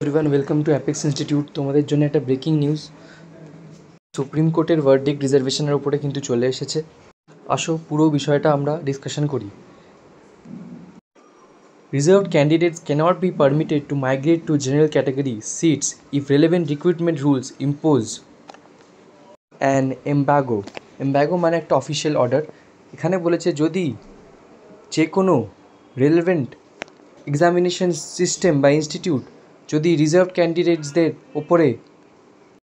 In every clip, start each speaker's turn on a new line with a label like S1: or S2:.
S1: Everyone, welcome to apex institute. তোমাদের জন্য একটা ব্রেকিং নিউজ। সুপ্রিম কোর্টের ভার্ডিক্ট রিজার্ভেশনের উপরে কিন্তু চলে এসেছে। আসো পুরো বিষয়টা আমরা ডিসকাশন করি। Reserved candidates cannot be permitted to migrate to general category seats if relevant recruitment rules impose an embargo. Embargo মানে একটা অফিসিয়াল অর্ডার। এখানে বলেছে যদি যে কোনো রেলেভেন্ট এক্সামিনেশন সিস্টেম বা ইনস্টিটিউট যদি রিজার্ভ ক্যান্ডিডেটসদের ওপরে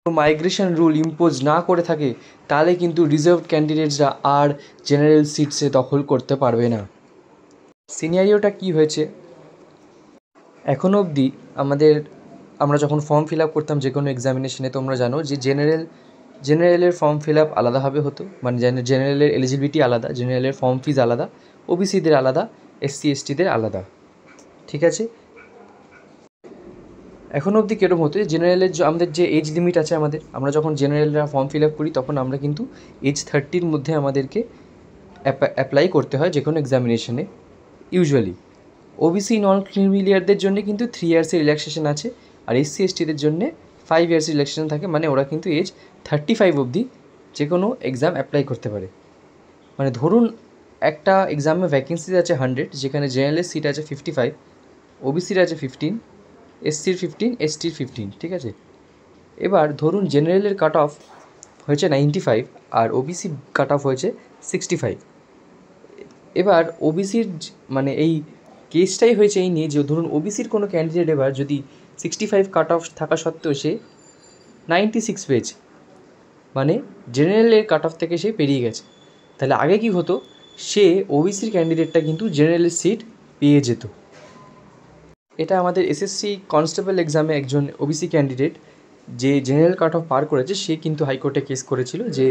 S1: মাইগ্রেশন রুল ইম্পোজ না করে থাকে, তাহলে কিন্তু রিজার্ভ ক্যান্ডিডেটসরা আর জেনারেল সিটসে দখল করতে পারবে না। সিনারিওটা কী হয়েছে, এখনও অবধি আমরা যখন ফর্ম ফিল আপ করতাম যে কোনো এক্সামিনেশনে, তোমরা জানো যে জেনারেলের ফর্ম ফিল আপ আলাদাভাবে হতো, মানে জেনারেলের এলিজিবিলিটি আলাদা, জেনারেলের ফর্ম ফিজ আলাদা, ওবিসিদের আলাদা, এসসি এসটিদের আলাদা। ঠিক আছে, এখনও অবধি কীরকম হতো, জেনারেলের আমাদের যে এজ লিমিট আছে, আমরা যখন জেনারেলরা ফর্ম ফিল আপ করি তখন আমরা কিন্তু এজ 30-র মধ্যে আমাদেরকে অ্যাপ্লাই করতে হয় যে কোনো এক্সামিনেশনে ইউজুয়ালি। ওবিসি নন ক্রিমিলিয়ারদের জন্য কিন্তু 3 ইয়ার্সের রিল্যাক্সেশন আছে, আর এসসি এসটিদের জন্যে 5 ইয়ার্সের রিল্যাক্সেশন থাকে, মানে ওরা কিন্তু এজ 35 অবধি যে কোনো এক্সাম অ্যাপ্লাই করতে পারে। মানে ধরুন একটা এক্সামে ভ্যাকেন্সি আছে 100, যেখানে জেনারেলের সিট আছে 55, ওবিসির আছে 15, এসসির 15, এসটির 15, ঠিক আছে। এবার ধরুন জেনারেলের কাট অফ হয়েছে 95 আর ওবিসি কাট অফ হয়েছে 65। এবার ওবিসির মানে এই কেসটাই হয়েছে এই নিয়ে যে ধরুন ওবিসির কোনো ক্যান্ডিডেট এবার যদি 65 কাট অফ থাকা সত্ত্বেও সে 96 পেয়েছে, মানে জেনারেলের কাট অফ থেকে সে পেরিয়ে গেছে, তাহলে আগে কি হতো, সে ওবিসির ক্যান্ডিডেটটা কিন্তু জেনারেলের সিট পেয়ে যেত। এটা আমাদের এসএসসি কনস্টেবল এক্সামে একজন ওবিসি ক্যান্ডিডেট যে জেনারেল কাট অফ পার করেছে, সে কিন্তু হাইকোর্টে কেস করেছিল যে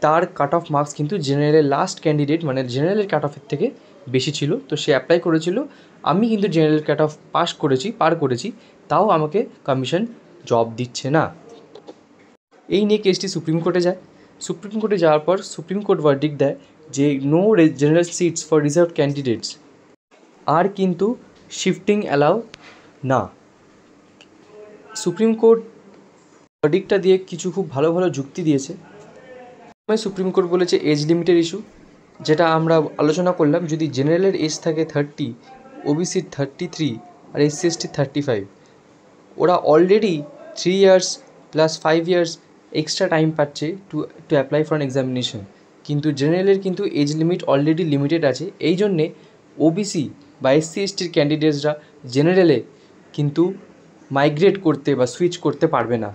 S1: তার কাট অফ মার্কস কিন্তু জেনারেলের লাস্ট ক্যান্ডিডেট মানে জেনারেলের কাট অফের থেকে বেশি ছিল, তো সে অ্যাপ্লাই করেছিল আমি কিন্তু জেনারেল কাট অফ পার করেছি, তাও আমাকে কমিশন জব দিচ্ছে না। এই নিয়ে কেসটি সুপ্রিম কোর্টে যায়। সুপ্রিম কোর্টে যাওয়ার পর সুপ্রিম কোর্ট ভার্ডিক্ট দেয় যে no general seats for reserve candidates আর কিন্তু শিফটিং অ্যালাউ না। সুপ্রিম কোর্ট ভার্ডিক্টটা দিয়ে কিছু খুব ভালো ভালো যুক্তি দিয়েছে। সুপ্রিম কোর্ট বলেছে এজ লিমিটের ইস্যু, যেটা আমরা আলোচনা করলাম, যদি জেনারেলের এজ থাকে 30, ওবিসির 33 আর এসসি এসটির 35, ওরা already 3 years plus 5 years extra time পাচ্ছে to apply for an examination, কিন্তু জেনারেলের কিন্তু এজ লিমিট অলরেডি লিমিটেড আছে। এই জন্যে ওবিসি বা এসসি এসটির ক্যান্ডিডেটসরা জেনারেলে কিন্তু মাইগ্রেট করতে বা সুইচ করতে পারবে না।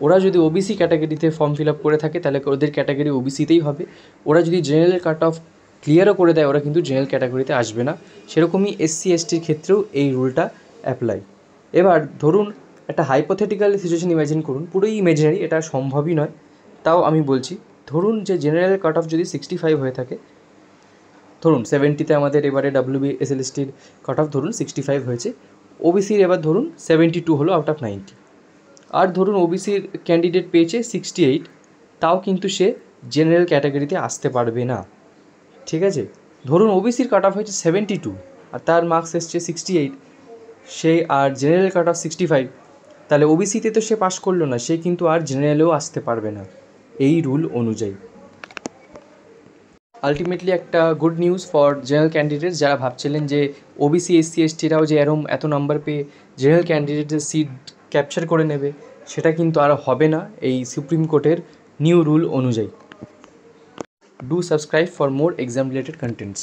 S1: ওরা যদি ওবিসি ক্যাটাগরিতে ফর্ম ফিল আপ করে থাকে তাহলে ওদের ক্যাটাগরি ওবিসিতেই হবে। ওরা যদি জেনারেল কাট অফ ক্লিয়ারও করে দেয়, ওরা কিন্তু জেনারেল ক্যাটাগরিতে আসবে না। সেরকমই এসসি এসটির ক্ষেত্রেও এই রুলটা অ্যাপ্লাই। এবার ধরুন একটা হাইপোথেটিক্যাল সিচুয়েশন ইমাজিন করুন, পুরোই ইমাজিনারি, এটা সম্ভবই নয়, তাও আমি বলছি। ধরুন যে জেনারেল কাট অফ যদি 65 হয়ে থাকে, ধরুন 70-তে আমাদের এবারে WBSLSTর কাট অফ ধরুন 65 হয়েছে, ওবিসির এবার ধরুন 72 হলো আউট অফ 90, আর ধরুন ওবিসির ক্যান্ডিডেট পেয়েছে 68, তাও কিন্তু সে জেনারেল ক্যাটাগরিতে আসতে পারবে না। ঠিক আছে, ধরুন ওবিসির কাট অফ হয়েছে 72 আর তার মার্কস এসছে 68, সে আর জেনারেল কাট অফ 65, তাহলে ওবিসিতে তো সে পাস করলো না, সে কিন্তু আর জেনারেলেও আসতে পারবে না এই রুল অনুযায়ী। আলটিমেটলি একটা good news for general candidates, যারা ভাবছিলেন যে ওবিসি এসসি এসটিরাও যে এত নাম্বার পেয়ে জেনারেল ক্যান্ডিডেটের সিট ক্যাপচার করে নেবে, সেটা কিন্তু আর হবে না এই সুপ্রিম কোর্টের নিউ রুল অনুযায়ী। Do subscribe for more exam related contents.